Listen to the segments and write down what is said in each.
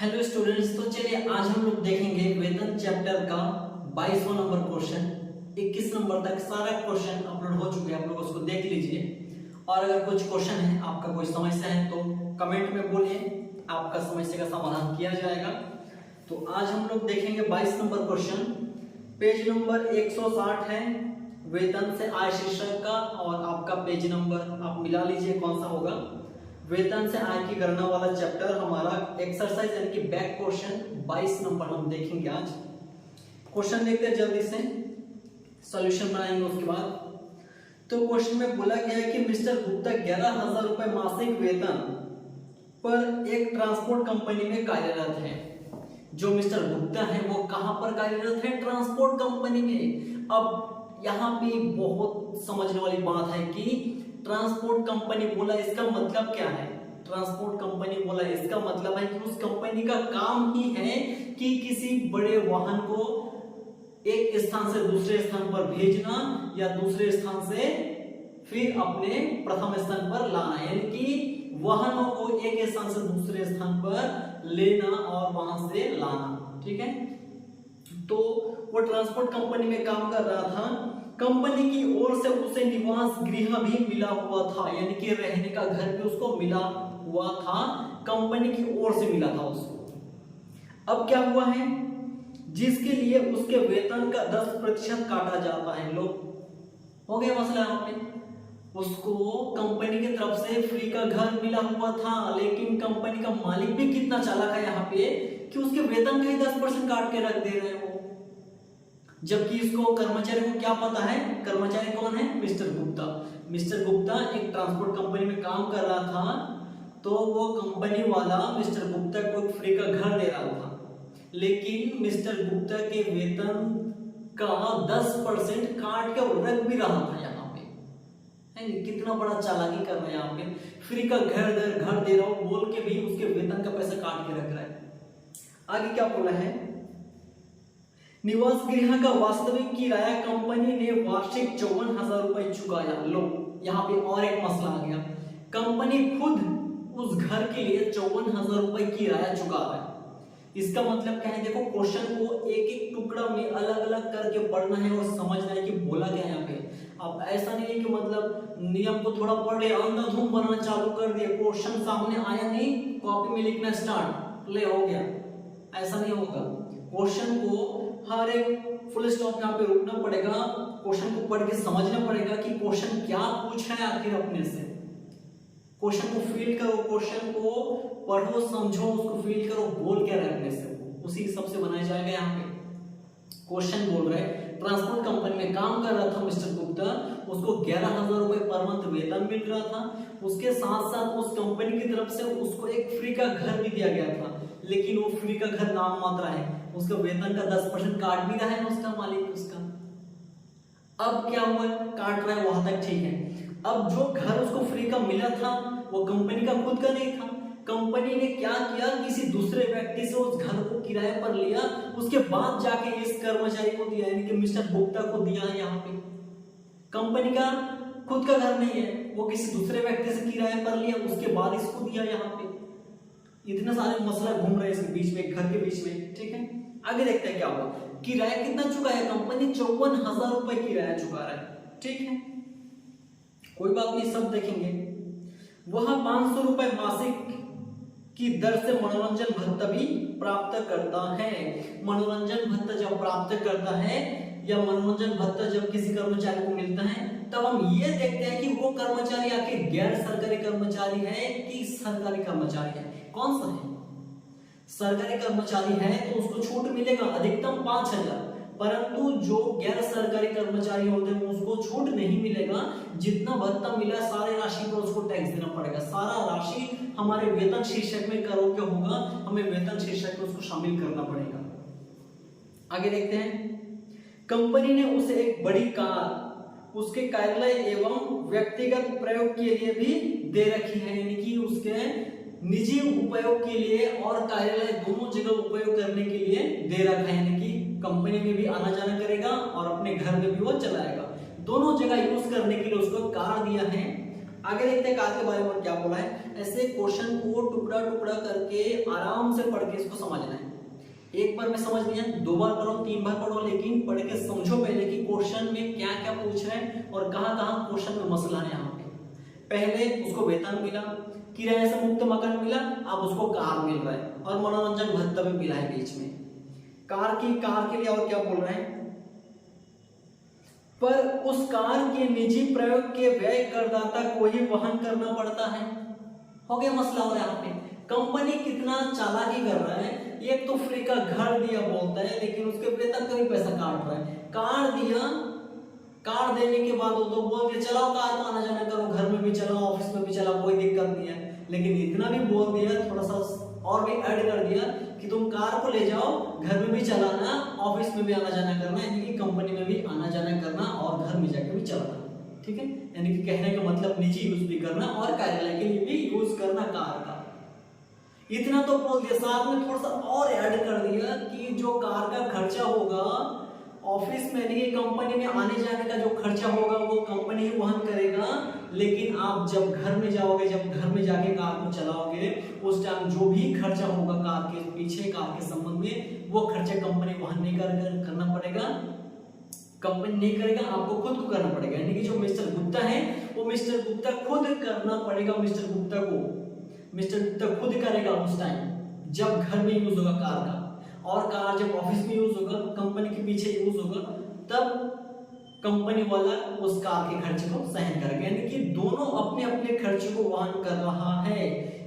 Hello students, तो चलिए आज हम लोग देखेंगे वेतन चैप्टर का 22वां नंबर क्वेश्चन। 21 नंबर तक सारा क्वेश्चन अपलोड हो चुके हैं, आप लोग उसको देख लीजिए। और अगर कुछ क्वेश्चन है, आपका कोई समस्या है तो कमेंट में बोलिए, आपका समस्या का समाधान किया जाएगा। तो आज हम लोग देखेंगे 22 नंबर क्वेश्चन। पेज नंबर 160 है, वेतन से आय शीर्षक का, और आपका पेज नंबर आप मिला लीजिए कौन सा होगा। वेतन से आय की गणना वाला चैप्टर हमारा एक्सरसाइज यानी कि बैक क्वेश्चन 22 नंबर हम देखेंगे आज। क्वेश्चन देखते हैं जल्दी से, सॉल्यूशन बनाएंगे उसके बाद। तो क्वेश्चन में बोला गया है कि मिस्टर गुप्ता 11,000 रुपए मासिक वेतन पर एक ट्रांसपोर्ट कंपनी में कार्यरत है। जो मिस्टर गुप्ता है वो कहां पर कार्यरत है? ट्रांसपोर्ट कंपनी में। अब यहाँ पे बहुत समझने वाली बात है कि ट्रांसपोर्ट कंपनी बोला, इसका मतलब क्या है? ट्रांसपोर्ट कंपनी बोला, इसका मतलब है कि उस कंपनी का काम ही है कि किसी बड़े वाहन को एक स्थान से दूसरे स्थान पर भेजना या दूसरे स्थान से फिर अपने प्रथम स्थान पर लाना, यानी कि वाहनों को एक स्थान से दूसरे स्थान पर लेना और वहां से लाना। ठीक है, तो वो ट्रांसपोर्ट कंपनी में काम कर रहा था। कंपनी की ओर से उसे निवास गृह भी मिला हुआ था, यानी कि रहने का घर भी उसको मिला हुआ था, कंपनी की ओर से मिला था उसको। अब क्या हुआ है, जिसके लिए उसके वेतन का 10% काटा जाता है। लो, हो गया मसला। यहाँ पे उसको कंपनी की तरफ से फ्री का घर मिला हुआ था, लेकिन कंपनी का मालिक भी कितना चालाक है यहाँ पे कि उसके वेतन का ही 10% काट के रख दे रहे हो। जबकि इसको कर्मचारी को क्या पता है? कर्मचारी कौन है? मिस्टर गुप्ता। मिस्टर गुप्ता एक ट्रांसपोर्ट कंपनी में काम कर रहा था, तो वो कंपनी वाला मिस्टर गुप्ता को फ्री का घर दे रहा था, लेकिन मिस्टर गुप्ता के वेतन का 10% काट के रख भी रहा था। यहाँ पे है कितना बड़ा चालाकी कर रहा है। यहाँ पे फ्री का घर दे रहा हूं बोल के भी उसके वेतन का पैसा काट के रख रहा है। आगे क्या बोला है, निवास गृह का वास्तविक किराया कंपनी ने वार्षिक 54,000 रुपए चुकाया। लो, यहाँ पे और एक मसला आ गया, कंपनी खुद उस घर के लिए 54,000 रुपए किराया चुका रहा है। इसका मतलब क्या है? देखो, क्वेश्चन को एक एक टुकड़ा में अलग अलग करके पढ़ना है और समझना है कि बोला क्या है यहाँ पे। अब ऐसा नहीं है कि मतलब नियम को थोड़ा पढ़ लिया, अंधाधुंध बनना चालू कर दिया, क्वेश्चन सामने आया नहीं, कॉपी में लिखना स्टार्ट, ले हो गया, ऐसा नहीं होगा। क्वेश्चन को हर एक फुल स्टॉप यहाँ पे रुकना पड़ेगा, क्वेश्चन को पढ़ के समझना पड़ेगा कि क्वेश्चन क्या पूछ रहा है आखिर अपने से। क्वेश्चन को फील करो, क्वेश्चन को पढ़ो, समझो, उसको फील करो, बोल क्या रहा है अपने से, उसी हिसाब से बनाया जाएगा। यहाँ पे क्वेश्चन बोल रहा है ट्रांसपोर्ट कंपनी में काम कर रहा था मिस्टर गुप्ता, उसको 11,000 रुपए पर मंथ वेतन मिल रहा था, उसके साथ साथ उस कंपनी की तरफ से उसको एक फ्री का घर भी दिया गया था, लेकिन वो फ्री का घर नाम मात्र है, उसका वेतन का 10% काट भी रहा है उसका मालिक उसका। अब क्या हुआ, काट रहा है वहां तक ठीक है। अब जो घर उसको फ्री का मिला था वो कंपनी का खुद का नहीं था, कंपनी ने क्या किया, किसी दूसरे व्यक्ति से उस घर को किराए पर लिया, उसके बाद जाके इस कर्मचारी को दिया, यानी कि मिस्टर गुप्ता को दिया। यहाँ पे कंपनी का खुद का घर नहीं है, वो किसी दूसरे व्यक्ति से किराए पर लिया, उसके बाद इसको दिया। यहाँ पे इतने सारे मसला घूम रहे हैं इसके बीच में, घर के बीच में। ठीक है, आगे देखते हैं क्या हुआ। किराया कितना चुकाया कंपनी? 54,000 रुपए किराया चुका रहा है। ठीक है, कोई बात नहीं, सब देखेंगे। वह 500 रुपए मासिक की दर से मनोरंजन भत्ता भी प्राप्त करता है। मनोरंजन भत्ता जब प्राप्त करता है या मनोरंजन भत्ता जब किसी कर्मचारी को मिलता है, तब हम ये देखते हैं कि वो कर्मचारी आखिर गैर सरकारी कर्मचारी है कि सरकारी कर्मचारी है। कौन सा है? सरकारी कर्मचारी है तो उसको छूट मिलेगा अधिकतम 5,000, परंतु जो गैर सरकारी कर्मचारी होते हैं उसको छूट नहीं मिलेगा। जितना भत्ता मिला सारे राशि पर उसको टैक्स देना पड़ेगा। सारा राशि हमारे वेतन शीर्षक में करो क्या होगा, हमें वेतन शीर्षक में उसको शामिल करना पड़ेगा। आगे देखते हैं, कंपनी ने उसे एक बड़ी कार उसके कार्यालय एवं व्यक्तिगत प्रयोग के लिए भी दे रखी है, यानी कि उसके निजी उपयोग के लिए और कार्यालय दोनों जगह उपयोग करने के लिए दे रखा है, यानी कि कंपनी में भी आना जाना करेगा और अपने घर में भी वो चलाएगा, दोनों जगह यूज करने के लिए उसको कार दिया है। आगे देखते हैं कार के बारे में क्या बोला है। ऐसे क्वेश्चन को टुकड़ा टुकड़ा करके आराम से पढ़ के इसको समझना है। एक बार में समझ लिया, 2 बार पढ़ो, 3 बार पढ़ो, लेकिन पढ़ के समझो पहले कि क्वेश्चन में क्या क्या पूछ रहे हैं और कहां कहां क्वेश्चन में मसला है। यहाँ पे पहले उसको वेतन मिला, किराए से मुक्त मकान मिला, अब उसको कार मिल रहा है और मनोरंजन भत्ता भी मिला है बीच में। कार के लिए और क्या बोल रहे हैं, पर उस कार के निजी प्रयोग के व्यय करदाता को ही वहन करना पड़ता है। हो गया मसला। और यहाँ पे कंपनी कितना चालाकी कर रहा है, एक तो फ्री का घर दिया बोलता है, लेकिन उसके वेतन का भी पैसा काट रहा है। कार दिया, कार देने के बाद वो तो बोल के चलाओ कार में आना जाना करो, घर में भी चलाओ, ऑफिस में भी चलाओ, कोई दिक्कत नहीं है। लेकिन इतना भी बोल दिया, थोड़ा सा और भी ऐड कर दिया कि तुम कार को ले जाओ, घर में भी चलाना, ऑफिस में भी आना जाना करना, यानी कि कंपनी में भी आना जाना करना और घर में जाकर भी चलाना। ठीक है, यानी कि कहने का मतलब निजी यूज भी करना और कार्यालय के लिए भी यूज करना कार का। इतना तो बोल दिया, साथ में थोड़ा सा और ऐड कर दिया कि जो कार का खर्चा होगा ऑफिस में, यानी कि कंपनी में आने जाने का जो खर्चा होगा वो कंपनी ही वहन करेगा। लेकिन आप जब घर में जाओगे, जब घर में जाके कार को चलाओगे, उस टाइम जो भी खर्चा होगा कार के पीछे, कार के संबंध में, वो खर्चा कंपनी वहन नहीं करना पड़ेगा, कंपनी नहीं करेगा, आपको खुद को करना पड़ेगा। यानी कि जो मिस्टर गुप्ता है वो मिस्टर गुप्ता खुद करना पड़ेगा। मिस्टर गुप्ता खुद करेगा उस टाइम जब घर में यूज होगा कार का, और कार जब ऑफिस में यूज होगा, कंपनी के पीछे यूज होगा, तब कंपनी वाला उस कार के खर्चे को सहन करेगा। यानी कि दोनों अपने अपने खर्चे को वहन कर रहा है।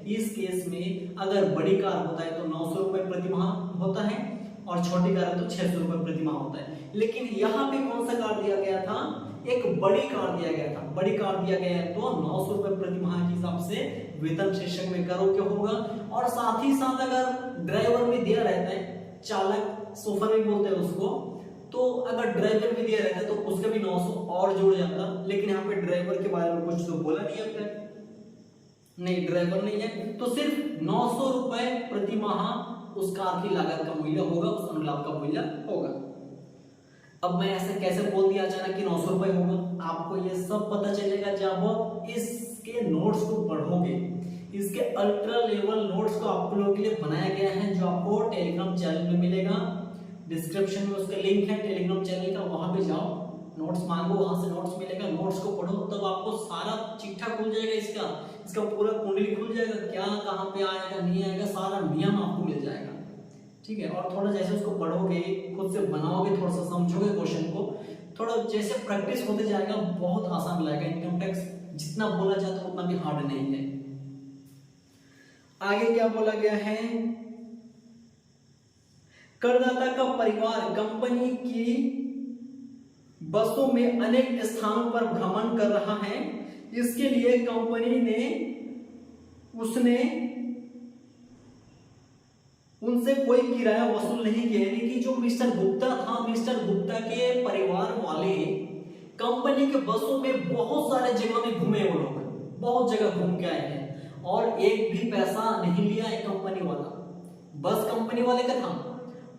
इस केस में अगर बड़ी कार होता है तो 900 रुपए प्रति माह होता है और छोटी कार है तो 600 रुपए प्रति माह होता है। लेकिन यहाँ पे कौन सा कार दिया गया था, एक बड़ी कार दिया गया था। बड़ी कार दिया गया है तो 900 रुपए प्रति माह के हिसाब से वेतन शीर्षक में करो क्या होगा। और साथ ही साथ अगर ड्राइवर भी दिया रहता है, चालक सोफर भी बोलते हैं उसको, तो अगर ड्राइवर भी दिया रहता है तो उसका भी 900 और जुड़ जाता। लेकिन यहाँ पे ड्राइवर के बारे में कुछ तो बोला नहीं अब तक, नहीं ड्राइवर नहीं है, तो सिर्फ 900 रुपए प्रति माह उस कार की लागत का मूल्य होगा, उस अनुलाभ का मूल्य होगा। अब मैं ऐसे कैसे बोल दिया अचानक कि 900 रुपए होगा, आपको ये सब पता चलेगा जब आप इसके नोट्स को पढ़ोगे। इसके अल्ट्रा लेवल नोट्स को आप लोगों के लिए बनाया गया है, जो आपको टेलीग्राम चैनल में मिलेगा। डिस्क्रिप्शन में उसका लिंक है टेलीग्राम चैनल का, वहां पे जाओ, नोट्स मांगो, वहां से नोट्स मिलेगा, नोट्स को पढ़ो, तब आपको सारा चिट्ठा खुल जाएगा, इसका पूरा कुंडली खुल जाएगा, क्या कहाँ पे आएगा नहीं आएगा, सारा नियम आपको मिल जाएगा। ठीक है, और थोड़ा जैसे उसको पढ़ोगे, खुद से बनाओगे, थोड़ा सा समझोगे क्वेश्चन को, थोड़ा जैसे प्रैक्टिस होते जाएगा, बहुत आसान लगेगा। इनकम टैक्स जितना बोला जाता है उतना भी हार्ड नहीं है। आगे क्या बोला गया है, करदाता का परिवार कंपनी की बसों में अनेक स्थानों पर भ्रमण कर रहा है। इसके लिए कंपनी ने उनसे कोई किराया वसूल नहीं किया। यानी कि जो मिस्टर गुप्ता था, मिस्टर गुप्ता के परिवार वाले कंपनी के बसों में बहुत सारे जगह में घूमे, वो लोग बहुत जगह घूम के आए हैं और एक भी पैसा नहीं लिया है कंपनी वाला। बस कंपनी वाले का था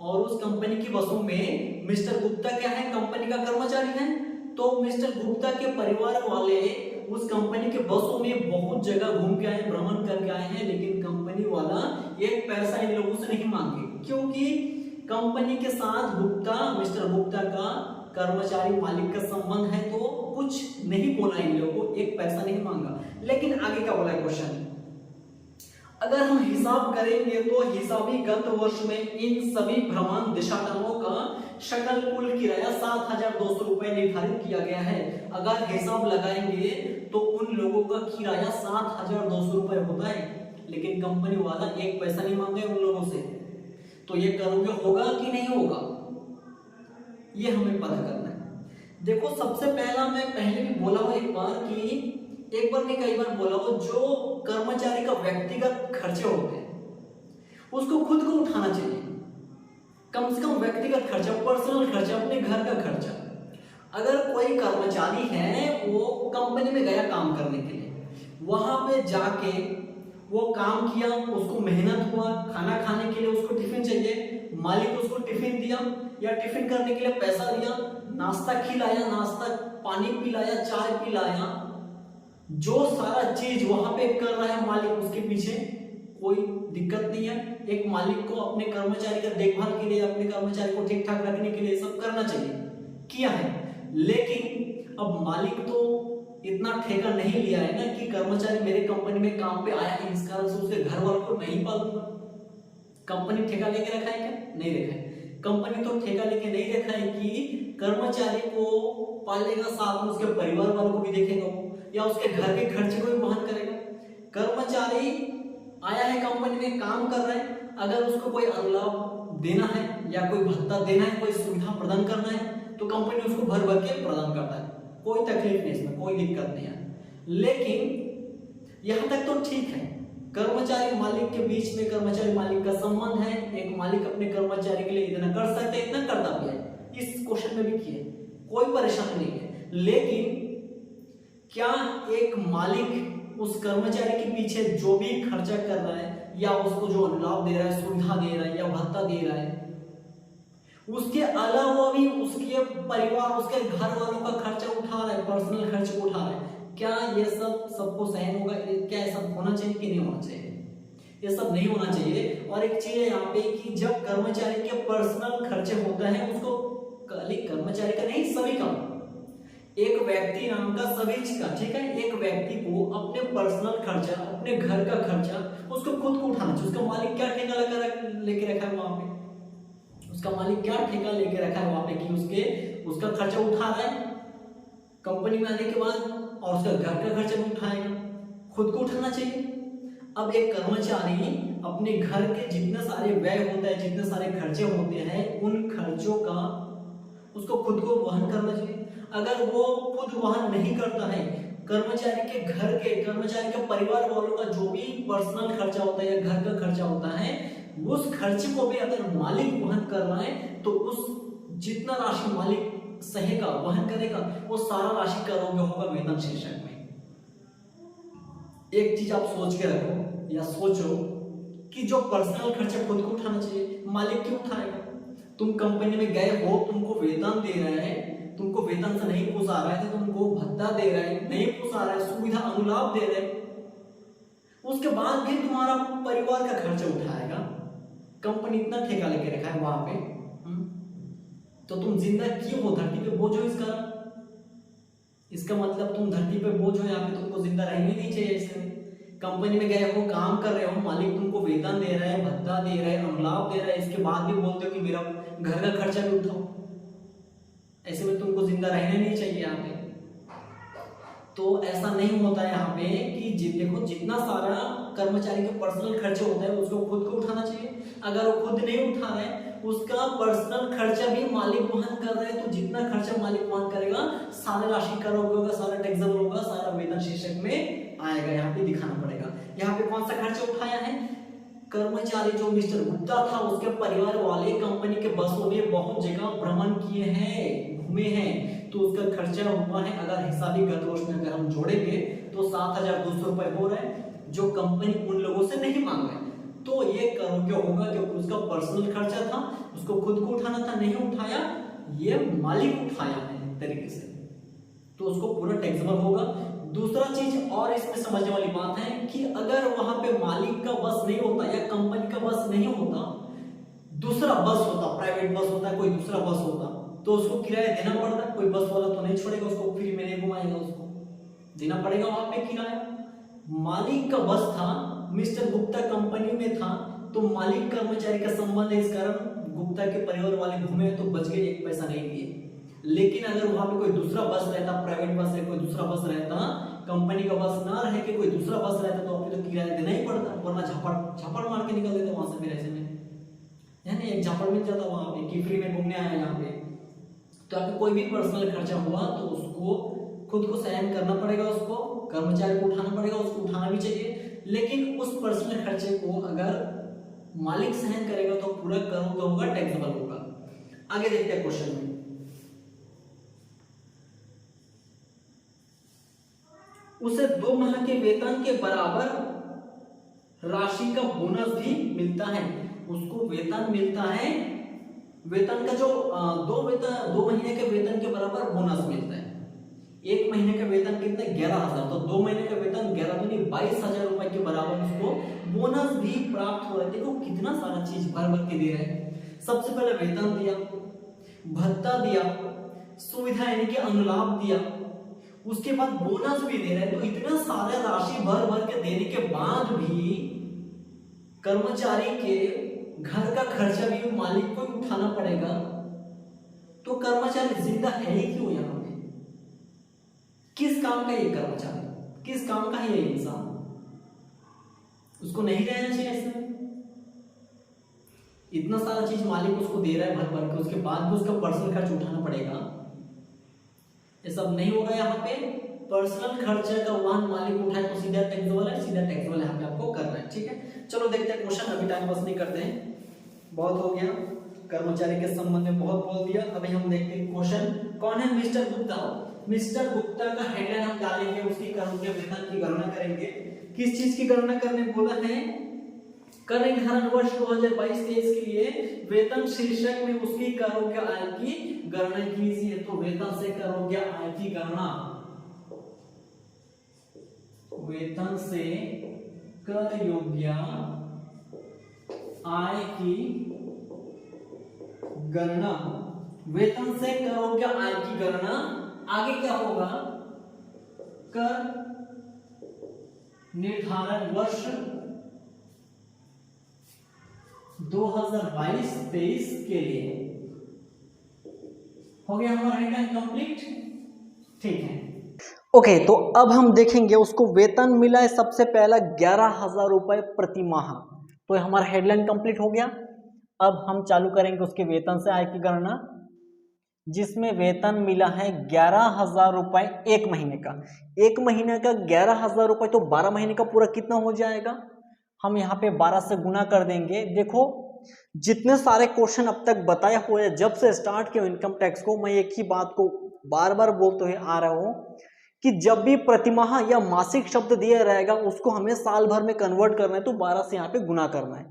और उस कंपनी की बसों में मिस्टर गुप्ता क्या है, कंपनी का कर्मचारी है, तो मिस्टर गुप्ता के परिवार वाले उस कंपनी के बसों में बहुत जगह घूम के आए, भ्रमण करके आए हैं, लेकिन कंपनी वाला एक पैसा इन लोगों से नहीं मांगे, क्योंकि कंपनी के साथ मिस्टर गुप्ता का कर्मचारी मालिक का संबंध है, तो कुछ नहीं बोला इन लोगों को, एक पैसा नहीं मांगा। लेकिन आगे क्या बोला क्वेश्चन, अगर हम हिसाब करेंगे तो हिसाबी गत वर्ष में इन सभी भ्रमण दिशाटनों का सकल कुल किराया 7,200 रुपए निर्धारित किया गया है। अगर हिसाब लगाएंगे तो उन लोगों का किराया 7,200 रुपए होता है, लेकिन कंपनी वाला एक पैसा नहीं मांगे उन लोगों से। तो ये करोगे होगा कि नहीं होगा, ये हमें पता करना है। देखो सबसे पहला, मैं पहले भी बोला हूं एक बार नहीं कई बार बोला हो, जो कर्मचारी का व्यक्तिगत खर्चे होते हैं उसको खुद को उठाना चाहिए। कम से कम व्यक्तिगत खर्चा, पर्सनल खर्चा, अपने घर का खर्चा। अगर कोई कर्मचारी है वो कंपनी में गया काम करने के लिए, वहां पे जाके वो काम किया, उसको मेहनत हुआ, खाना खाने के लिए उसको टिफिन चाहिए, मालिक उसको टिफिन दिया या टिफिन करने के लिए पैसा दिया, नाश्ता खिलाया, नाश्ता पानी पिलाया, चाय पिलाया, जो सारा चीज वहां पे कर रहा है मालिक, उसके पीछे कोई दिक्कत नहीं है। एक मालिक को अपने कर्मचारी का देखभाल के लिए, अपने कर्मचारी को ठीक ठाक रखने के लिए सब करना चाहिए, किया है। लेकिन अब मालिक तो इतना ठेका नहीं लिया है ना कि कर्मचारी मेरे कंपनी में काम पे आया है, इस कारण से उसके घर वालों को नहीं पालूंगा। कंपनी ठेका लेके रखा है क्या? नहीं रखा है। कंपनी तो ठेका लेके नहीं रखा है कि कर्मचारी को पालेगा, साथ में उसके परिवार वालों को भी देखेगा वो, या उसके घर के खर्चे को भी वहन करेगा। कर्मचारी आया है कंपनी में, काम कर रहा है, अगर उसको कोई अनुलाभ देना है या कोई भत्ता देना है, कोई सुविधा प्रदान करना है, तो कंपनी उसको भर भर के प्रदान करता है, कोई तकलीफ नहीं, इसमें कोई दिक्कत नहीं है। लेकिन यहां तक तो ठीक है, कर्मचारी मालिक के बीच में कर्मचारी मालिक का संबंध है, एक मालिक अपने कर्मचारी के लिए इतना कर सकते हैं, इतना करता भी है, इस क्वेश्चन में भी किए, कोई परेशानी नहीं है। लेकिन क्या एक मालिक उस कर्मचारी के पीछे जो भी खर्चा कर रहा है, या उसको जो लाभ दे रहा है, सुविधा दे रहा है या भत्ता दे रहा है, उसके अलावा भी उसके परिवार, उसके घर वालों का खर्चा उठा रहा है, पर्सनल खर्च उठा रहा है, क्या ये सब सबको सहन होगा? क्या ये सब होना चाहिए कि नहीं होना चाहिए? ये सब नहीं होना चाहिए। और एक चीज है यहाँ पे कि जब कर्मचारी के पर्सनल खर्चे होता है, उसको खाली कर्मचारी का नहीं, सभी का, एक व्यक्ति नाम का सभी का, ठीक है, एक व्यक्ति को अपने पर्सनल खर्चा, अपने घर का खर्चा उसको खुद को उठाना चाहिए। उसका मालिक क्या ठेका लेके रखा है वहां पे, उसका मालिक क्या ठेका लेके रखा है वहां पे कि उसका खर्चा उठा रहा है कंपनी में आने के बाद, और उसका घर का खर्चा भी उठाएगा, खुद को उठाना चाहिए। अब एक कर्मचारी अपने घर के जितने सारे व्यय होते हैं, जितने सारे खर्चे होते हैं, उन खर्चों का उसको खुद को वहन करना चाहिए। अगर वो खुद वहन नहीं करता है, कर्मचारी के घर के, कर्मचारी के परिवार वालों का जो भी पर्सनल खर्चा होता है या घर का खर्चा होता है, उस खर्चे को भी अगर मालिक वहन कर रहा है, तो उस जितना राशि मालिक सहेगा, वहन करेगा, वो सारा राशि का योग्य होगा वेतन शीर्षक में। एक चीज आप सोच के रखो या सोचो कि जो पर्सनल खर्चा खुद को उठाना चाहिए, मालिक क्यों उठाएगा? तुम कंपनी में गए हो, तुमको वेतन दे रहे हैं, तुमको वेतन से नहीं पोसा रहा है, तो तुमको भत्ता दे रहे हैं, नहीं पोसा रहा है, सुविधा अनुलाभ दे रहे हैं, उसके बाद भी तुम्हारा परिवार का खर्चा उठाएगा। कंपनी इतना ठेका लेके रखा है वहां पे, तो तुम जिंदा क्यों हो? धरती पे बोझ हो इसका मतलब तुम धरती पे बोझ हो, यहाँ पे तुमको जिंदा रहने नहीं चाहिए। ऐसे कंपनी में गए हो, काम कर रहे हो, मालिक तुमको वेतन दे रहा है, भत्ता दे रहा है, अनुलाभ दे रहा है, इसके बाद भी बोलते हो कि मेरा घर का खर्चा भी उठाओ। ऐसे में तुमको जिंदा रहना नहीं चाहिए यहाँ पे। तो ऐसा नहीं होता है यहाँ पे कि देखो, जितना सारा कर्मचारी के पर्सनल खर्चे होता है उसको खुद को उठाना चाहिए। अगर वो खुद नहीं उठा रहा है, उसका पर्सनल खर्चा भी मालिक वहन कर रहा है, तो जितना खर्चा मालिक वहन करेगा, सारा राशि कर होगा, सारा टैक्सेबल होगा, सारा वेतन शीर्षक में आएगा, यहाँ पे दिखाना पड़ेगा। यहाँ पे कौन सा खर्चा उठाया है? कर्मचारी जो मिस्टर गुप्ता था, उसके परिवार वाले कंपनी के बसों में बहुत जगह भ्रमण किए हैं, घूमे हैं, तो उसका खर्चा हुआ है, अगर हिसाबी गत वर्ष में अगर हम जोड़ेंगे तो 7,200 रुपए हो रहा है, जो कंपनी उन लोगों से नहीं मांग रहे। तो ये करो क्या होगा, क्योंकि उसका पर्सनल खर्चा था, उसको खुद को उठाना था, नहीं उठाया, ये मालिक उठाया है एक तरीके से, तो उसको पूरा टैक्सेबल होगा। दूसरा चीज और इसमें समझने वाली बात है कि अगर वहां पे मालिक का बस नहीं होता या कंपनी का बस नहीं होता, दूसरा बस होता, प्राइवेट बस होता है, कोई दूसरा बस होता, तो उसको किराया देना पड़ता। कोई बस वाला तो नहीं छोड़ेगा उसको, फ्री में नहीं घुमाएगा, उसको देना पड़ेगा वहां पे किराया। मालिक का बस था, मिस्टर गुप्ता कंपनी में था, तो मालिक कर्मचारी का संबंध है, इस कारण गुप्ता के परिवार वाले घूमे तो बच गए, एक पैसा नहीं दिए। लेकिन अगर वहां पे कोई दूसरा बस रहता, प्राइवेट बस है, कोई दूसरा बस रहता, कंपनी का बस ना रहे कि कोई दूसरा बस रहता, तो आपको तो किराया देना ही पड़ता, वरना झपड़ मार के निकल देते वहां से। फिर ऐसे में है ना, एक झपड़ मिल जाता वहां पे कि फ्री में घूमने आया यहाँ पे। तो आपको कोई भी पर्सनल खर्चा हुआ तो उसको खुद को सहन करना पड़ेगा, उसको कर्मचारी को उठाना पड़ेगा, उसको उठाना भी चाहिए। लेकिन उस पर्सनल खर्चे को अगर मालिक सहन करेगा तो पूरा कर होगा, टैक्सेबल होगा। आगे देखते हैं क्वेश्चन में। उसे 2 माह के वेतन के बराबर राशि का बोनस भी मिलता है। उसको वेतन मिलता है, वेतन का जो 2 महीने के वेतन के बराबर बोनस मिलता है। एक महीने का वेतन कितना, 11,000, तो 2 महीने का वेतन 11 दूनी 22,000 रुपए के बराबर उसको बोनस भी प्राप्त हो रहा है। देखो कितना सारा चीज भर भर के दे रहे हैं। सबसे पहले वेतन दिया, भत्ता दिया, सुविधा यानी कि अनुलाभ दिया, उसके बाद बोनस भी दे रहे हैं। तो इतना सारा राशि भर भर के देने के बाद भी कर्मचारी के घर का खर्चा भी मालिक को ही उठाना पड़ेगा। तो कर्मचारी जिंदा है ही क्यों यहाँ पे? किस काम का ये कर्मचारी, किस काम का है ये इंसान? उसको नहीं रहना चाहिए इसमें। इतना सारा चीज मालिक उसको दे रहा है भर भर के, उसके बाद भी उसका पर्सनल खर्च उठाना पड़ेगा। ये सब नहीं होगा यहाँ पे। पर्सनल खर्चे का वहन मालिक उठाए तो सीधा टैक्स वाला है, सीधा टैक्स वाला यहाँ पे आपको करना है। ठीक है, चलो देखते हैं क्वेश्चन। अभी टाइम पास नहीं करते हैं, बहुत हो गया, कर्मचारी के संबंध में बहुत बोल दिया। अभी हम देखते हैं क्वेश्चन। कौन है मिस्टर गुप्ता? मिस्टर गुप्ता का हेडलाइन हम डालेंगे, उसकी कर्मचारी वेतन की गणना करेंगे। किस चीज की गणना करने बोला है? कर निर्धारण वर्ष 2022-23 के लिए वेतन शीर्षक में उसकी करोगे आय की गणना कीजिए। तो वेतन से करोगे आय की गणना, वेतन से कर योग्य आय की गणना, वेतन से करोगे आय की गणना। आगे क्या होगा? कर निर्धारण वर्ष 2022-23 के लिए। हो गया हमारा हेडलाइन कंप्लीट। ठीक है, ओके, तो अब हम देखेंगे उसको वेतन मिला है सबसे पहला 11,000 रुपए प्रति माह। तो हमारा हेडलाइन कंप्लीट हो गया। अब हम चालू करेंगे उसके वेतन से आय की गणना, जिसमें वेतन मिला है 11,000 रुपए एक महीने का। एक महीने का 11,000 रुपए, तो 12 महीने का पूरा कितना हो जाएगा? हम यहाँ पे 12 से गुना कर देंगे। देखो जितने सारे क्वेश्चन अब तक बताए हुए, जब से स्टार्ट किया इनकम टैक्स को, मैं एक ही बात को बार बार बोलते हुए आ रहा हूँ कि जब भी प्रतिमाह या मासिक शब्द दिया रहेगा उसको हमें साल भर में कन्वर्ट करना है, तो 12 से यहाँ पे गुना करना है।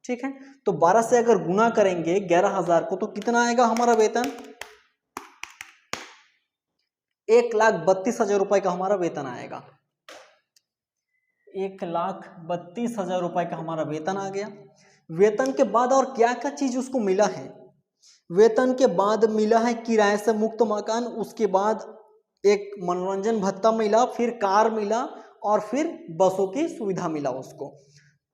ठीक है, तो 12 से अगर गुना करेंगे 11,000 को तो कितना आएगा हमारा वेतन? 1,32,000 रुपए का हमारा वेतन आएगा। 1,32,000 रुपए का हमारा वेतन आ गया। वेतन के बाद और क्या क्या चीज उसको मिला है? वेतन के बाद मिला है किराए से मुक्त मकान, उसके बाद एक मनोरंजन भत्ता मिला, फिर कार मिला, और फिर बसों की सुविधा मिला उसको।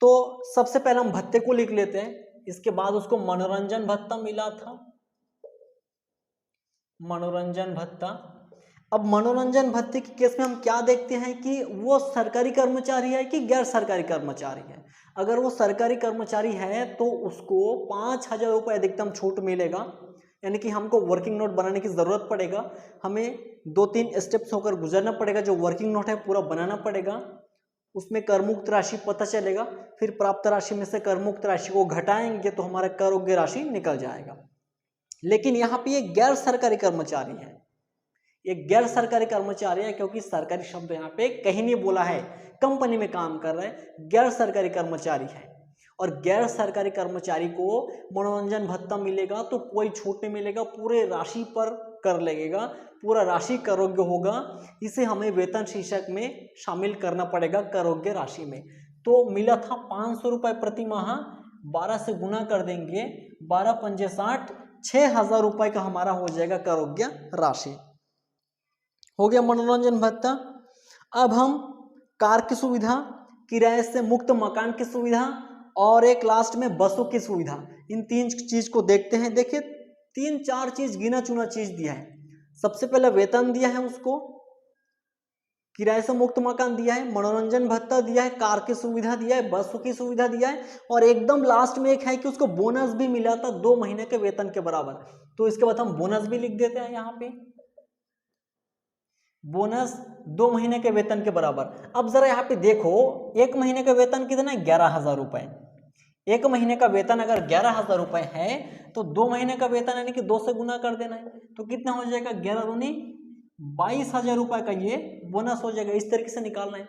तो सबसे पहले हम भत्ते को लिख लेते हैं। इसके बाद उसको मनोरंजन भत्ता मिला था, मनोरंजन भत्ता। अब मनोरंजन भत्ते के केस में हम क्या देखते हैं कि वो सरकारी कर्मचारी है कि गैर सरकारी कर्मचारी है। अगर वो सरकारी कर्मचारी है तो उसको 5,000 रुपये अधिकतम छूट मिलेगा, यानी कि हमको वर्किंग नोट बनाने की ज़रूरत पड़ेगा। हमें 2-3 स्टेप्स होकर गुजरना पड़ेगा। जो वर्किंग नोट है पूरा बनाना पड़ेगा, उसमें करमुक्त राशि पता चलेगा, फिर प्राप्त राशि में से करमुक्त राशि को घटाएंगे तो हमारा कर योग्य राशि निकल जाएगा। लेकिन यहाँ पे ये गैर सरकारी कर्मचारी है, ये गैर सरकारी कर्मचारी है, क्योंकि सरकारी शब्द यहाँ पे कहीं नहीं बोला है। कंपनी में काम कर रहा है, गैर सरकारी कर्मचारी है। और गैर सरकारी कर्मचारी को मनोरंजन भत्ता मिलेगा तो कोई छूट नहीं मिलेगा, पूरे राशि पर कर लगेगा, पूरा राशि कर योग्य होगा। इसे हमें वेतन शीर्षक में शामिल करना पड़ेगा कर योग्य राशि में। तो मिला था 500 रुपये प्रति माह, 12 से गुना कर देंगे, 12 पंजे 60, 6,000 रुपये का हमारा हो जाएगा कर योग्य राशि। हो गया मनोरंजन भत्ता। अब हम कार की सुविधा, किराए से मुक्त मकान की सुविधा, और एक लास्ट में बसों की सुविधा, इन 3 चीज को देखते हैं। देखिए 3-4 चीज गिना चुना चीज दिया है। सबसे पहले वेतन दिया है उसको, किराए से मुक्त मकान दिया है, मनोरंजन भत्ता दिया है, कार की सुविधा दिया है, बसों की सुविधा दिया है, और एकदम लास्ट में एक है कि उसको बोनस भी मिला था 2 महीने के वेतन के बराबर। तो इसके बाद हम बोनस भी लिख देते हैं यहाँ पे, बोनस 2 महीने के वेतन के बराबर। अब जरा यहाँ पे देखो, 1 महीने का वेतन कितना है? 11,000 रुपए। 1 महीने का वेतन अगर 11,000 रुपए है तो 2 महीने का वेतन यानी कि 2 से गुना कर देना है, तो कितना हो जाएगा? 11 दूनी 22,000 रुपए का ये बोनस हो जाएगा। इस तरीके से निकालना है।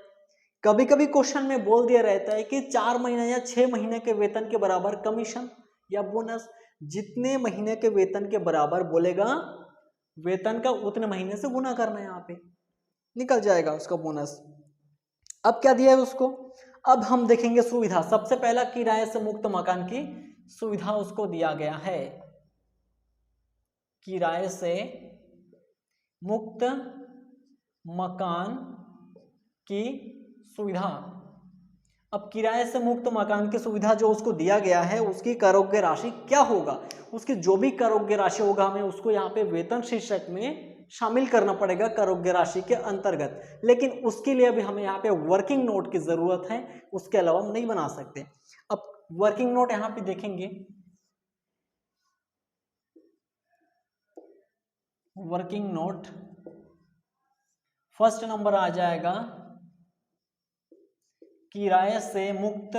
कभी कभी क्वेश्चन में बोल दिया रहता है कि 4 महीने या 6 महीने के वेतन के बराबर कमीशन या बोनस। जितने महीने के वेतन के बराबर बोलेगा वेतन का उतने महीने से गुना करना है यहाँ पे। निकल जाएगा उसका बोनस। अब क्या दिया है उसको, अब हम देखेंगे सुविधा। सबसे पहला किराए से मुक्त मकान की सुविधा उसको दिया गया है, किराए से मुक्त मकान की सुविधा। अब किराए से मुक्त मकान की सुविधा जो उसको दिया गया है, उसकी करोग्य राशि क्या होगा, उसकी जो भी करोग्य राशि होगा हमें उसको यहाँ पे वेतन शीर्षक में शामिल करना पड़ेगा करोग्य राशि के अंतर्गत। लेकिन उसके लिए अभी हमें यहाँ पे वर्किंग नोट की जरूरत है, उसके अलावा हम नहीं बना सकते। अब वर्किंग नोट यहाँ पे देखेंगे, वर्किंग नोट फर्स्ट नंबर आ जाएगा किराए से मुक्त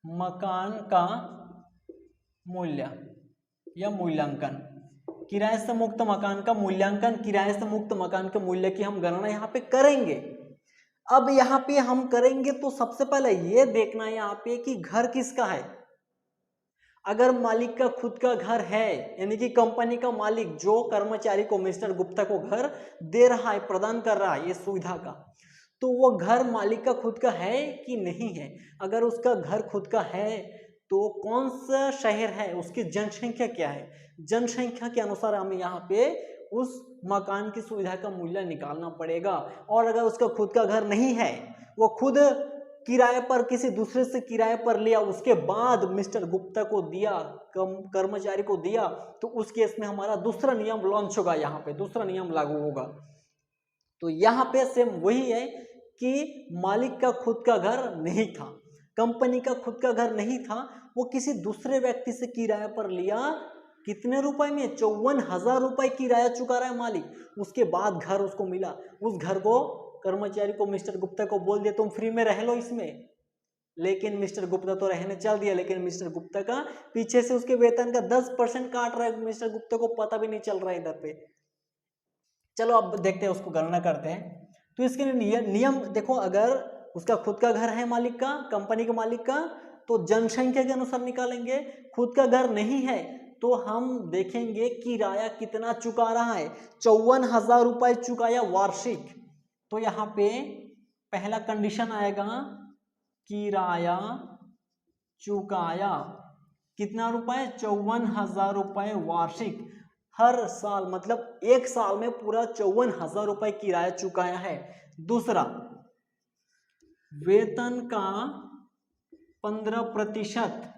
मकान का मूल्य या मूल्यांकन। किराए से मुक्त मकान का मूल्यांकन, किराए से मुक्त मकान के मूल्य की हम गणना यहाँ पे करेंगे। अब यहाँ पे हम करेंगे तो सबसे पहले ये देखना है यहाँ पे कि घर किसका है। अगर मालिक का खुद का घर है, यानी कि कंपनी का मालिक जो कर्मचारी को मिस्टर गुप्ता को घर दे रहा है, प्रदान कर रहा है ये सुविधा का, तो वो घर मालिक का खुद का है कि नहीं है। अगर उसका घर खुद का है तो कौन सा शहर है, उसकी जनसंख्या क्या है, जनसंख्या के अनुसार हमें यहाँ पे उस मकान की सुविधा का मूल्य निकालना पड़ेगा। और अगर उसका खुद का घर नहीं है, वो खुद किराए पर किसी दूसरे से किराए पर लिया, उसके बाद मिस्टर गुप्ता को दिया, कर्मचारी को दिया, तो उस केस में हमारा दूसरा नियम लॉन्च होगा, यहाँ पे दूसरा नियम लागू होगा। तो यहाँ पे सेम वही है कि मालिक का खुद का घर नहीं था, कंपनी का खुद का घर नहीं था, वो किसी दूसरे व्यक्ति से किराए पर लिया। कितने रुपए में, 54,000 रुपए किराया चुका रहा है मालिक। उसके बाद घर उसको मिला, उस घर को कर्मचारी को मिस्टर गुप्ता को बोल दिया तुम फ्री में रह लो इसमें। लेकिन मिस्टर गुप्ता तो रहने चल दिया, लेकिन मिस्टर गुप्ता का पीछे से उसके वेतन का 10% काट रहा है, मिस्टर गुप्ता को पता भी नहीं चल रहा है इधर पे। चलो अब देखते हैं, उसको गणना करते हैं। तो इसके लिए नियम देखो, अगर उसका खुद का घर है मालिक का, कंपनी के मालिक का, तो जनसंख्या के अनुसार निकालेंगे। खुद का घर नहीं है तो हम देखेंगे किराया कितना चुका रहा है, 54,000 रुपए चुकाया वार्षिक। तो यहाँ पे पहला कंडीशन आएगा, किराया चुकाया कितना रुपए, 54,000 रुपए वार्षिक। हर साल मतलब एक साल में पूरा 54,000 रुपए किराया चुकाया है। दूसरा, वेतन का 15%।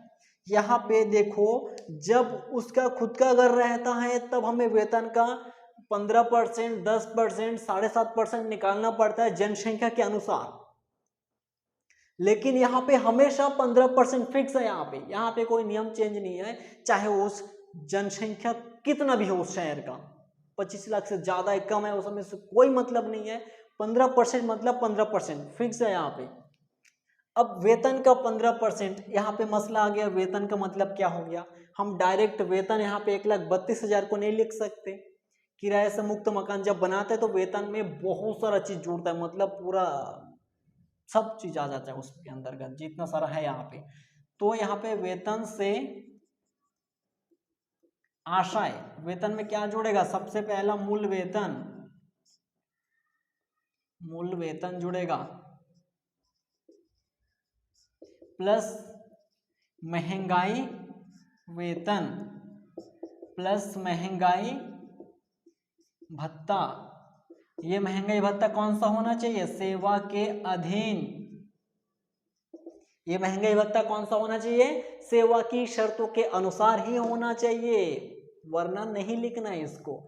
यहाँ पे देखो, जब उसका खुद का घर रहता है तब हमें वेतन का 15%, 10%, 7.5% निकालना पड़ता है जनसंख्या के अनुसार। लेकिन यहाँ पे हमेशा 15% फिक्स है। यहाँ पे कोई नियम चेंज नहीं है, चाहे उस जनसंख्या कितना भी हो उस शहर का, 25 लाख से ज्यादा है कम है, उसमें से कोई मतलब नहीं है। 15% मतलब 15% फिक्स है यहाँ पे। अब वेतन का 15%, यहाँ पे मसला आ गया, वेतन का मतलब क्या हो गया। हम डायरेक्ट वेतन यहाँ पे 1,32,000 को नहीं लिख सकते। किराए से मुक्त मकान जब बनाते हैं तो वेतन में बहुत सारा चीज जुड़ता है, मतलब पूरा सब चीज आ जाता है उसके अंतर्गत, जितना सारा है यहाँ पे। तो यहाँ पे वेतन से आशय, वेतन में क्या जुड़ेगा, सबसे पहला मूल वेतन, मूल वेतन जुड़ेगा, प्लस महंगाई वेतन, प्लस महंगाई भत्ता। ये महंगाई भत्ता कौन सा होना चाहिए, सेवा के अधीन। ये महंगाई भत्ता कौन सा होना चाहिए, सेवा की शर्तों के अनुसार ही होना चाहिए, वरना नहीं लिखना है इसको।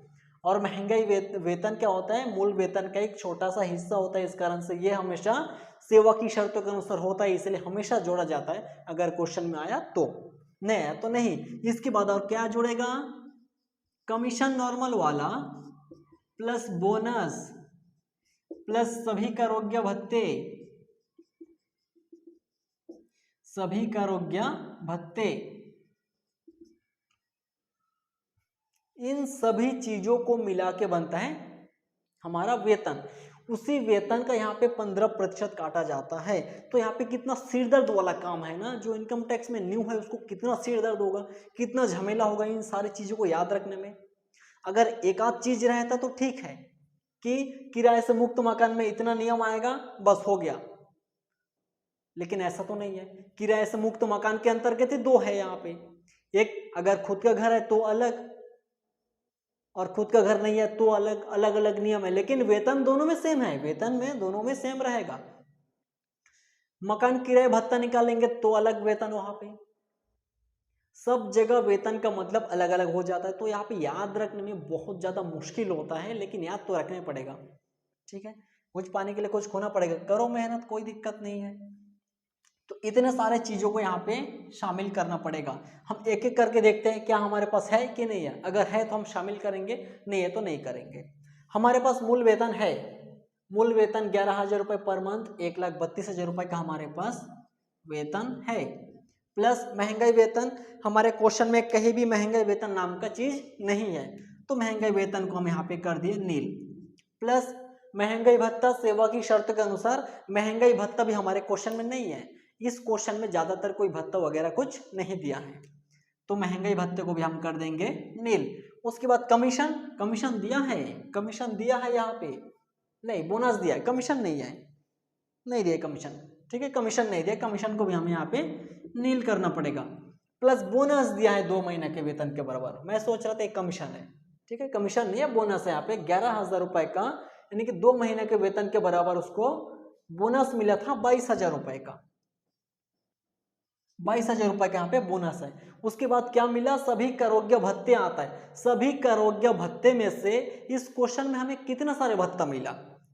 और महंगाई वेतन क्या होता है, मूल वेतन का एक छोटा सा हिस्सा होता है, इस कारण से ये हमेशा सेवा की शर्तों के अनुसार होता है, इसलिए हमेशा जोड़ा जाता है। अगर क्वेश्चन में आया तो, नहीं आया तो नहीं। इसके बाद और क्या जुड़ेगा, कमीशन नॉर्मल वाला, प्लस बोनस, प्लस सभी कारोग्य भत्ते, सभी कारोग्य भत्ते। इन सभी चीजों को मिला के बनता है हमारा वेतन। उसी वेतन का यहाँ पे 15% काटा जाता है। तो यहाँ पे कितना सिरदर्द वाला काम है ना, जो इनकम टैक्स में न्यू है उसको कितना सिरदर्द होगा, कितना झमेला होगा इन सारी चीजों को याद रखने में। अगर एक आध चीज रहता तो ठीक है कि किराए से मुक्त मकान में इतना नियम आएगा, बस हो गया। लेकिन ऐसा तो नहीं है। किराए से मुक्त मकान के अंतर्गत ही दो है यहाँ पे, एक अगर खुद का घर है तो अलग, और खुद का घर नहीं है तो अलग, अलग अलग नियम है। लेकिन वेतन दोनों में सेम है, वेतन में दोनों में सेम रहेगा। मकान किराए भत्ता निकालेंगे तो अलग वेतन, वहां पे सब जगह वेतन का मतलब अलग अलग हो जाता है। तो यहाँ पे याद रखने में बहुत ज्यादा मुश्किल होता है, लेकिन याद तो रखना पड़ेगा। ठीक है, कुछ पाने के लिए कुछ खोना पड़ेगा, करो मेहनत, कोई दिक्कत नहीं है। तो इतने सारे चीजों को यहाँ पे शामिल करना पड़ेगा। हम एक एक करके देखते हैं क्या हमारे पास है कि नहीं है। अगर है तो हम शामिल करेंगे, नहीं है तो नहीं करेंगे। हमारे पास मूल वेतन है, मूल वेतन 11,000 रुपए पर मंथ, 1,32,000 रुपए का हमारे पास वेतन है। प्लस महंगाई वेतन, हमारे क्वेश्चन में कहीं भी महंगाई वेतन नाम का चीज नहीं है, तो महंगाई वेतन को हम यहाँ पे कर दिए नील। प्लस महंगाई भत्ता सेवा की शर्त के अनुसार, महंगाई भत्ता भी हमारे क्वेश्चन में नहीं है। इस क्वेश्चन में ज्यादातर कोई भत्ता वगैरह कुछ नहीं दिया है, तो महंगाई भत्ते को भी हम कर देंगे नील। उसके बाद कमीशन, कमीशन दिया है, कमीशन दिया है यहाँ पे, नहीं बोनस दिया है, कमीशन नहीं है, नहीं दिया कमीशन। ठीक है, कमीशन नहीं दिया, कमीशन को भी हमें यहाँ पे नील करना पड़ेगा। प्लस बोनस दिया है 2 महीने के वेतन के बराबर, मैं सोच रहा था एक कमीशन है। ठीक है, कमीशन नहीं है, बोनस है यहाँ पे 11,000 रुपए का, यानी कि 2 महीने के वेतन के बराबर उसको बोनस मिला था 22,000 रुपए का, 22,000 रुपए का यहाँ पे बोनस है। उसके बाद क्या मिला, सभी करोग्य भत्ते आता है। सभी करोग्य भत्ते में से इस क्वेश्चन में हमें कितना सारे भत्ता मिला,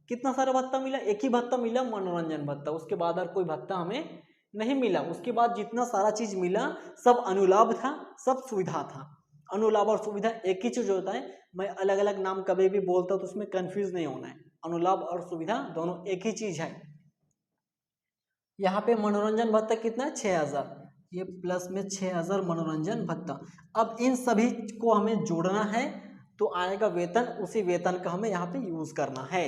कितना सारा भत्ता मिला, एक ही भत्ता मिला, मनोरंजन भत्ता। उसके बाद और कोई भत्ता हमें नहीं मिला। उसके बाद जितना सारा चीज मिला सब अनुलाभ था, सब सुविधा था। अनुलाभ और सुविधा एक ही चीज होता है, मैं अलग अलग नाम कभी भी बोलता हूँ तो उसमें कंफ्यूज नहीं होना है। अनुलाभ और सुविधा दोनों एक ही चीज है। यहाँ पे मनोरंजन भत्ता कितना है, 6,000, ये प्लस में 6,000 मनोरंजन भत्ता। अब इन सभी को हमें जोड़ना है तो आएगा वेतन, उसी वेतन का हमें यहाँ पे यूज करना है।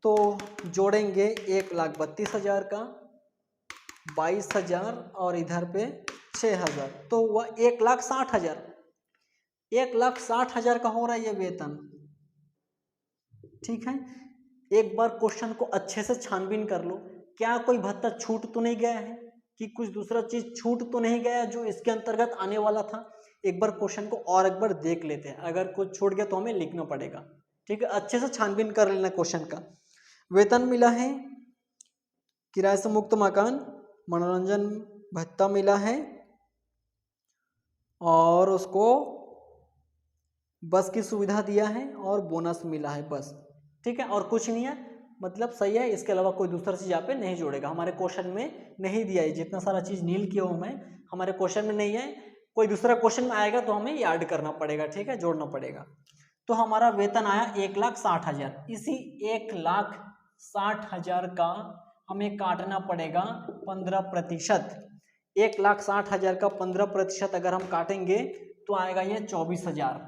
तो जोड़ेंगे 1,32,000 का, 22,000 और इधर पे 6,000, तो वह 1,60,000, 1,60,000 का हो रहा है ये वेतन। ठीक है, एक बार क्वेश्चन को अच्छे से छानबीन कर लो, क्या कोई भत्ता छूट तो नहीं गया है, कि कुछ दूसरा चीज छूट तो नहीं गया जो इसके अंतर्गत आने वाला था। एक बार क्वेश्चन को और एक बार देख लेते हैं, अगर कुछ छूट गया तो हमें लिखना पड़ेगा। ठीक है, अच्छे से छानबीन कर लेना क्वेश्चन का। वेतन मिला है, किराए से मुक्त मकान, मनोरंजन भत्ता मिला है, और उसको बस की सुविधा दिया है और बोनस मिला है, बस। ठीक है, और कुछ नहीं है, मतलब सही है। इसके अलावा कोई दूसरा चीज यहाँ पे नहीं जोड़ेगा, हमारे क्वेश्चन में नहीं दिया है। जितना सारा चीज नील किया हूं मैं, हमारे क्वेश्चन में नहीं है। कोई दूसरा क्वेश्चन में आएगा तो हमें याद करना पड़ेगा। ठीक है, जोड़ना पड़ेगा। तो हमारा वेतन आया 1,60,000। इसी 1,60,000 का हमें काटना पड़ेगा 15%। 1,60,000 का 15% अगर हम काटेंगे तो आएगा ये 24,000।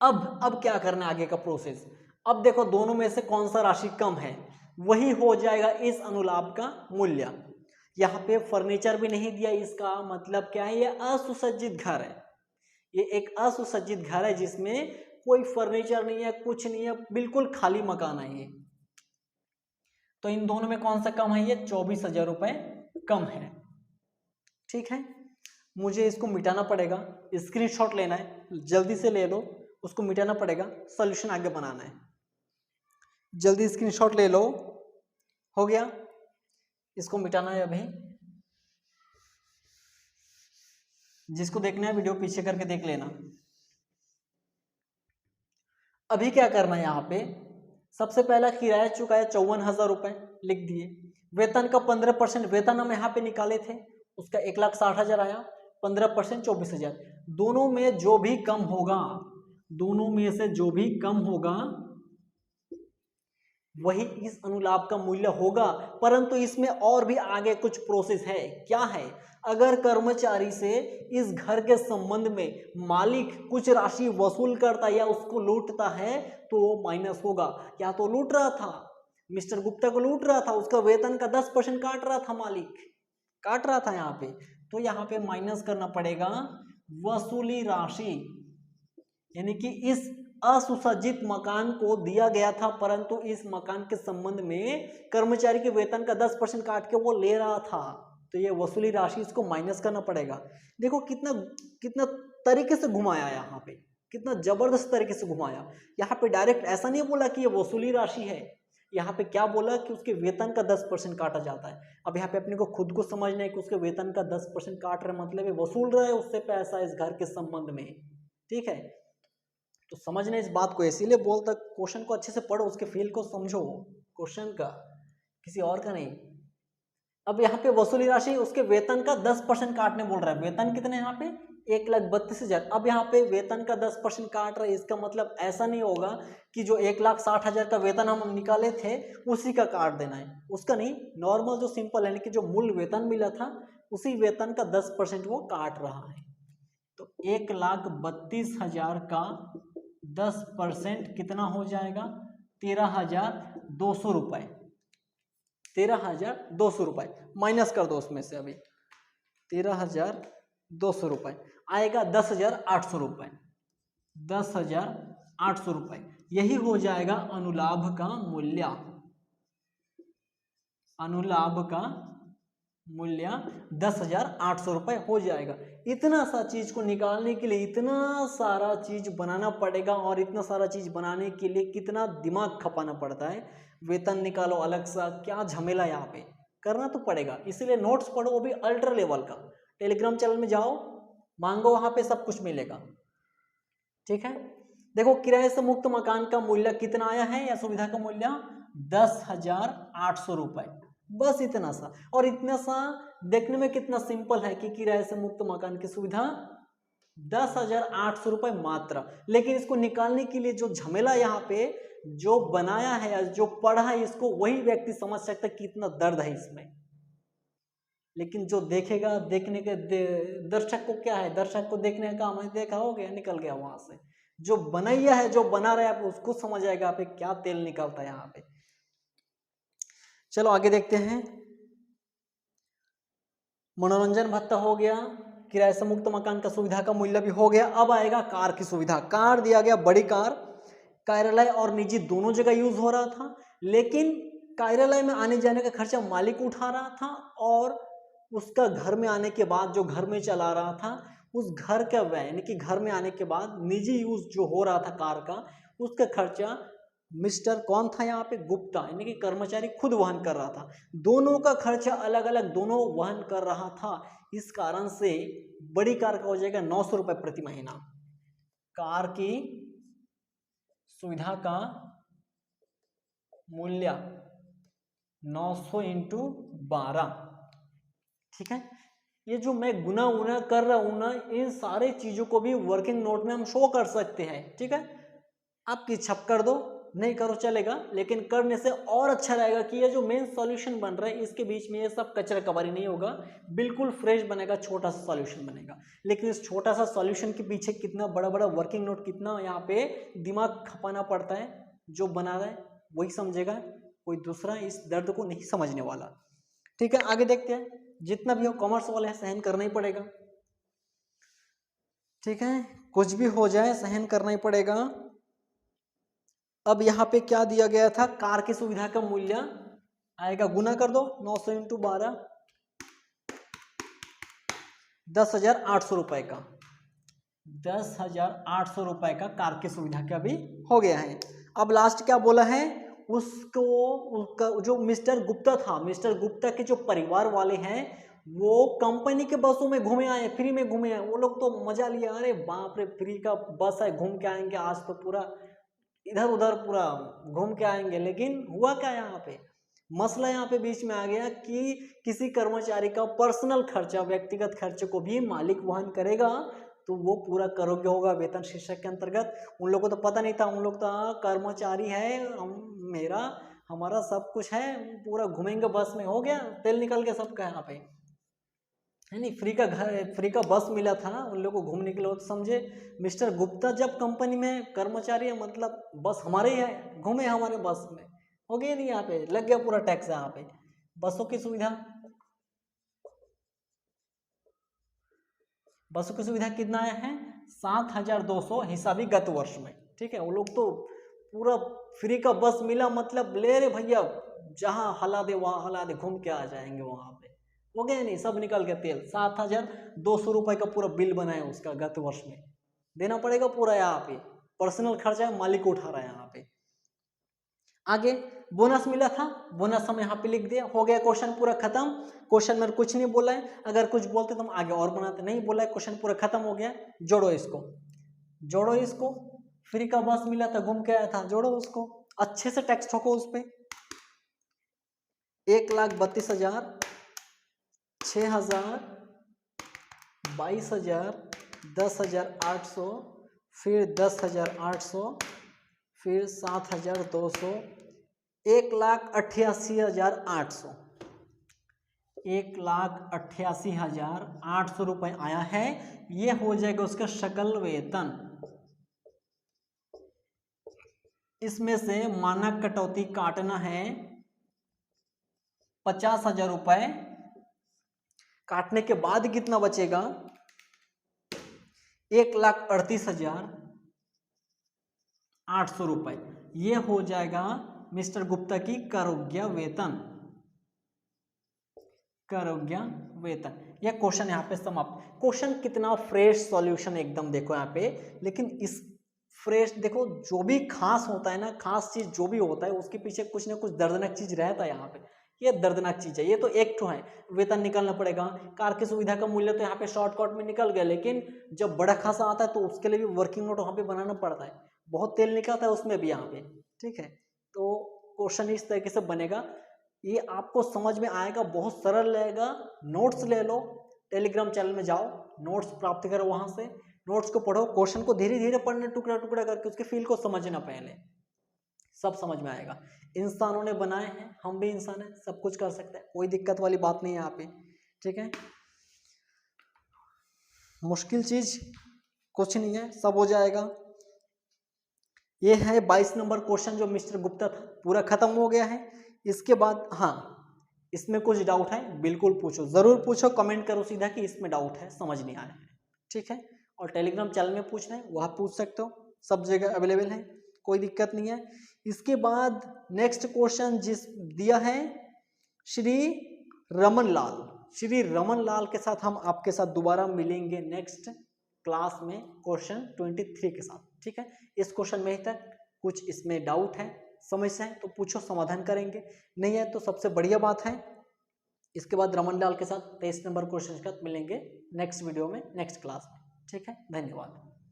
अब क्या करना है आगे का प्रोसेस। अब देखो दोनों में से कौन सा राशि कम है, वही हो जाएगा इस अनुलाभ का मूल्य। यहाँ पे फर्नीचर भी नहीं दिया, इसका मतलब क्या है, ये असुसज्जित घर है। ये एक असुसज्जित घर है जिसमें कोई फर्नीचर नहीं है, कुछ नहीं है, बिल्कुल खाली मकान है ये। तो इन दोनों में कौन सा कम है, ये 24,000 रुपए कम है। ठीक है, मुझे इसको मिटाना पड़ेगा, स्क्रीनशॉट लेना है, जल्दी से ले लो, उसको मिटाना पड़ेगा, सॉल्यूशन आगे बनाना है। जल्दी स्क्रीनशॉट ले लो, हो गया, इसको मिटाना है अभी। जिसको देखना है वीडियो पीछे करके देख लेना। अभी क्या करना है, यहाँ पे सबसे पहला किराया चुकाया 54,000 रुपए लिख दिए। वेतन का 15% वेतन हम यहाँ पे निकाले थे, उसका 1,60,000 आया, 15% 24,000। दोनों में जो भी कम होगा, दोनों में से जो भी कम होगा वही इस अनुलाभ का मूल्य होगा। परंतु इसमें और भी आगे कुछ प्रोसेस है। क्या है, अगर कर्मचारी से इस घर के संबंध में मालिक कुछ राशि वसूल करता या उसको लूटता है तो वो माइनस होगा। या तो लूट रहा था, मिस्टर गुप्ता को लूट रहा था, उसका वेतन का 10% काट रहा था, मालिक काट रहा था यहाँ पे, तो यहाँ पे माइनस करना पड़ेगा वसूली राशि, यानी कि इस असुसज्जित मकान को दिया गया था, परंतु इस मकान के संबंध में कर्मचारी के वेतन का 10% काट के वो ले रहा था, तो ये वसूली राशि इसको माइनस करना पड़ेगा। देखो कितना कितना तरीके से घुमाया यहाँ पे, कितना जबरदस्त तरीके से घुमाया। यहाँ पे डायरेक्ट ऐसा नहीं बोला कि ये वसूली राशि है, यहाँ पे क्या बोला कि उसके वेतन का 10% काटा जाता है। अब यहाँ पे अपने को खुद को समझना है कि उसके वेतन का 10% काट रहे मतलब ये वसूल रहा है उससे पैसा इस घर के संबंध में, ठीक है। तो समझना इस बात को, इसीलिए बोलता क्वेश्चन को अच्छे से पढ़ो, उसके फील को समझो, क्वेश्चन का, किसी और का नहीं। अब यहाँ पे वसूली राशि उसके वेतन का 10% काटने बोल रहा है। वेतन कितने यहाँ पे 1,32,000। अब यहाँ पे वेतन का 10% काट रहा है, इसका मतलब ऐसा नहीं होगा कि जो 1,60,000 का वेतन हम निकाले थे उसी का काट देना है, उसका नहीं। नॉर्मल जो सिंपल यानी कि जो मूल वेतन मिला था उसी वेतन का 10% वो काट रहा है। तो 1,32,000 का 10% कितना हो जाएगा 13,200 रुपये। 13,200 रुपये माइनस कर दो उसमें से, अभी 13,200 रुपये आएगा 10,800 रुपये। 10,800 रुपये यही हो जाएगा अनुलाभ का मूल्य। अनुलाभ का मूल्य 10,800 रुपये हो जाएगा। इतना सा चीज को निकालने के लिए इतना सारा चीज बनाना पड़ेगा, और इतना सारा चीज बनाने के लिए कितना दिमाग खपाना पड़ता है। वेतन निकालो अलग सा, क्या झमेला, यहाँ पे करना तो पड़ेगा। इसीलिए नोट्स पढ़ो, वो भी अल्ट्रा लेवल का। टेलीग्राम चैनल में जाओ, मांगो, वहां पे सब कुछ मिलेगा, ठीक है। देखो किराए से मुक्त मकान का मूल्य कितना आया है, या सुविधा का मूल्य 10,800 रुपये, बस इतना सा। और इतना सा देखने में कितना सिंपल है कि किराए से मुक्त मकान की सुविधा 10,800 रुपये मात्र, लेकिन इसको निकालने के लिए जो झमेला यहाँ पे जो बनाया है या जो पढ़ा है, इसको वही व्यक्ति समझ सकता है कितना दर्द है इसमें। लेकिन जो देखेगा, देखने के दर्शक को क्या है, दर्शक को देखने का काम है, देखा हो गया, निकल गया वहां से। जो बनैया है, जो बना रहा है, उसको समझ आएगा पे क्या तेल निकलता है यहाँ पे। चलो आगे देखते हैं। मनोरंजन भत्ता हो गया, किराए से मुक्त मकान का सुविधा का मूल्य भी हो गया। अब आएगा कार की सुविधा। कार दिया गया, बड़ी कार, कार्यालय और निजी दोनों जगह यूज हो रहा था, लेकिन कार्यालय में आने जाने का खर्चा मालिक उठा रहा था, और उसका घर में आने के बाद जो घर में चला रहा था उस घर का व्यय यानी कि घर में आने के बाद निजी यूज जो हो रहा था कार का, उसका खर्चा मिस्टर कौन था यहाँ पे, गुप्ता यानी कि कर्मचारी खुद वहन कर रहा था। दोनों का खर्चा अलग अलग दोनों वहन कर रहा था। इस कारण से बड़ी कार का हो जाएगा 900 रुपये प्रति महीना। कार की सुविधा का मूल्य 900 इंटू 12, ठीक है। ये जो मैं गुना उना कर रहा हूं ना, इन सारे चीजों को भी वर्किंग नोट में हम शो कर सकते हैं, ठीक है। आपकी छप कर दो, नहीं करो चलेगा, लेकिन करने से और अच्छा रहेगा कि ये जो मेन सॉल्यूशन बन रहा है इसके बीच में ये सब कचरा कबारी नहीं होगा, बिल्कुल फ्रेश बनेगा, छोटा सा सॉल्यूशन बनेगा। लेकिन इस छोटा सा सॉल्यूशन के पीछे कितना बड़ा बड़ा वर्किंग नोट, कितना यहाँ पे दिमाग खपाना पड़ता है। जो बना रहा है वही समझेगा, कोई दूसरा इस दर्द को नहीं समझने वाला, ठीक है। आगे देखते हैं। जितना भी हो कॉमर्स वाले हैं, सहन करना ही पड़ेगा, ठीक है। कुछ भी हो जाए सहन करना ही पड़ेगा। अब यहाँ पे क्या दिया गया था, कार की सुविधा का मूल्य आएगा, गुना कर दो 900 इंटू 12, 10,800 रुपए का, 10,800 रुपए का कार की सुविधा का भी हो गया है। अब लास्ट क्या बोला है, उसका जो मिस्टर गुप्ता था, मिस्टर गुप्ता के जो परिवार वाले हैं वो कंपनी के बसों में घूमे आए, फ्री में घूमे आए। वो लोग तो मजा लिया, अरे बाप रे फ्री का बस है, घूम के आएंगे, आज तो पूरा इधर उधर पूरा घूम के आएंगे। लेकिन हुआ क्या, यहाँ पे मसला यहाँ पे बीच में आ गया कि किसी कर्मचारी का पर्सनल खर्चा, व्यक्तिगत खर्चे को भी मालिक वहन करेगा, तो वो पूरा करोगे होगा वेतन शीर्षक के अंतर्गत। उन लोगों को तो पता नहीं था, उन लोग तो कर्मचारी है, हमारा सब कुछ है, पूरा घूमेंगे बस में, हो गया, तेल निकल गया सबका यहाँ पे, है नहीं। फ्री का घर, फ्री का बस मिला था उन लोगों को घूमने के लिए, तो समझे मिस्टर गुप्ता जब कंपनी में कर्मचारी है, मतलब बस हमारे ही है, घूमे हमारे बस में, हो गया नहीं, यहाँ पे लग गया पूरा टैक्स। यहाँ पे बसों की सुविधा, बसों की सुविधा कितना आया है 7,200 हिसाबी गत वर्ष में, ठीक है। वो लोग तो पूरा फ्री का बस मिला मतलब ले रे भैया, जहाँ हला दे वहाँ हला दे, घूम के आ जाएंगे वहाँ पे। हो गया नहीं, सब निकल गया तेल। 7,200 रुपये का पूरा बिल बनाए उसका गत वर्ष में, देना पड़ेगा पूरा। यहाँ पे पर्सनल खर्चा मालिक उठा रहा है यहाँ पे। आगे बोनस मिला था, बोनस हम यहाँ पे लिख दिया, हो गया क्वेश्चन पूरा खत्म। क्वेश्चन में कुछ नहीं बोला है, अगर कुछ बोलते तो हम आगे और बनाते, नहीं बोला है, क्वेश्चन पूरा खत्म हो गया। जोड़ो इसको, जोड़ो इसको, फ्री का बस मिला था, घूम के आया था, जोड़ो उसको, अच्छे से टैक्स ठोको उस पे। 1,32,000, 6,000, 22,000, 10,800, फिर 10,800, फिर 7,200, 1,88,800, 1,88,800 रुपये आया है। ये हो जाएगा उसका सकल वेतन। इसमें से मानक कटौती काटना है 50,000 रुपये। काटने के बाद कितना बचेगा? 1,38,800 रुपये। ये हो जाएगा मिस्टर गुप्ता की करोग्य वेतन, करोग्य वेतन। यह क्वेश्चन यहाँ पे समाप्त। क्वेश्चन कितना फ्रेश सॉल्यूशन एकदम, देखो यहाँ पे। लेकिन इस फ्रेश देखो, जो भी खास होता है ना, खास चीज जो भी होता है उसके पीछे कुछ ना कुछ दर्दनाक चीज रहता है यहाँ पे। ये दर्दनाक चीज है। ये तो एक तो है, वेतन निकालना पड़ेगा, कार की सुविधा का मूल्य तो यहाँ पे शॉर्टकट में निकल गया, लेकिन जब बड़ा खासा आता है तो उसके लिए भी वर्किंग नोट वहाँ पे बनाना पड़ता है, बहुत तेल निकलता है उसमें भी यहाँ पे। ठीक है, तो क्वेश्चन इस तरीके से बनेगा, ये आपको समझ में आएगा, बहुत सरल रहेगा। नोट्स ले लो, टेलीग्राम चैनल में जाओ, नोट्स प्राप्त करो, वहां से नोट्स को पढ़ो, क्वेश्चन को धीरे धीरे पढ़ना, टुकड़ा टुकड़ा करके उसके फील को समझना, पहले सब समझ में आएगा। इंसानों ने बनाए हैं, हम भी इंसान हैं, सब कुछ कर सकते हैं, कोई दिक्कत वाली बात नहीं है यहाँ पे। ठीक है, मुश्किल चीज कुछ नहीं है, सब हो जाएगा। ये है 22 नंबर क्वेश्चन जो मिस्टर गुप्ता था, पूरा खत्म हो गया है। इसके बाद हाँ, इसमें कुछ डाउट है बिल्कुल पूछो, जरूर पूछो, कमेंट करो सीधा कि इसमें डाउट है, समझ नहीं आया है। ठीक है, और टेलीग्राम चैनल में पूछना है वहाँ पूछ सकते हो, सब जगह अवेलेबल है, कोई दिक्कत नहीं है। इसके बाद नेक्स्ट क्वेश्चन जिस दिया है श्री रमन लाल, श्री रमन लाल के साथ हम आपके साथ दोबारा मिलेंगे नेक्स्ट क्लास में क्वेश्चन 23 के साथ। ठीक है, इस क्वेश्चन में ही तक कुछ इसमें डाउट है, समस्या है तो पूछो, समाधान करेंगे, नहीं है तो सबसे बढ़िया बात है। इसके बाद रमन लाल के साथ 23 नंबर क्वेश्चन के साथ मिलेंगे नेक्स्ट वीडियो में, नेक्स्ट क्लास में। ठीक है, धन्यवाद।